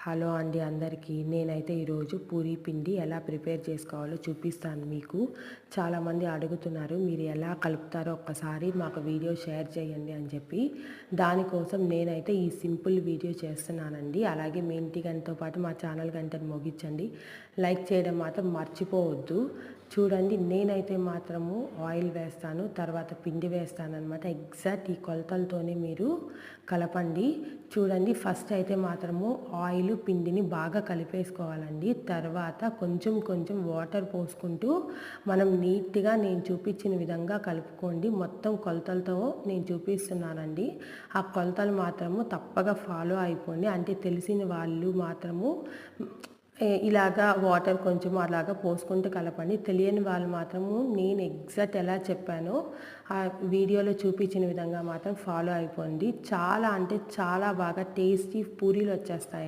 Hello అండి అందరికీ. నేనైతే ఈరోజు పూరీ పిండి ఎలా ప్రిపేర్ చేసుకోవాలో చూపిస్తాను మీకు. చాలామంది అడుగుతున్నారు మీరు ఎలా కలుపుతారో ఒక్కసారి మాకు వీడియో షేర్ చేయండి అని చెప్పి. దానికోసం నేనైతే ఈ సింపుల్ వీడియో చేస్తున్నానండి. అలాగే మీ ఇంటి గంటతో పాటు మా ఛానల్ గంటను మోగించండి. లైక్ చేయడం మాత్రం మర్చిపోవద్దు. చూడండి నేనైతే మాత్రము ఆయిల్ వేస్తాను, తర్వాత పిండి వేస్తాను అనమాట. ఎగ్జాక్ట్ ఈ కొలతలతోనే మీరు కలపండి. చూడండి ఫస్ట్ అయితే మాత్రము ఆయిల్ పిండిని బాగా కలిపేసుకోవాలండి. తర్వాత కొంచెం కొంచెం వాటర్ పోసుకుంటూ మనం నీట్గా నేను చూపించిన విధంగా కలుపుకోండి. మొత్తం కొలతలతో నేను చూపిస్తున్నానండి. ఆ కొలతలు మాత్రము తప్పగా ఫాలో అయిపోండి. అంటే తెలిసిన వాళ్ళు మాత్రము ఇలాగా వాటర్ కొంచెం అలాగా పోసుకుంటూ కలపండి. తెలియని వాళ్ళు మాత్రము నేను ఎగ్జాక్ట్ ఎలా చెప్పానో ఆ వీడియోలో చూపించిన విధంగా మాత్రం ఫాలో అయిపోండి. చాలా అంటే చాలా బాగా టేస్టీ పూరీలు వచ్చేస్తాయి.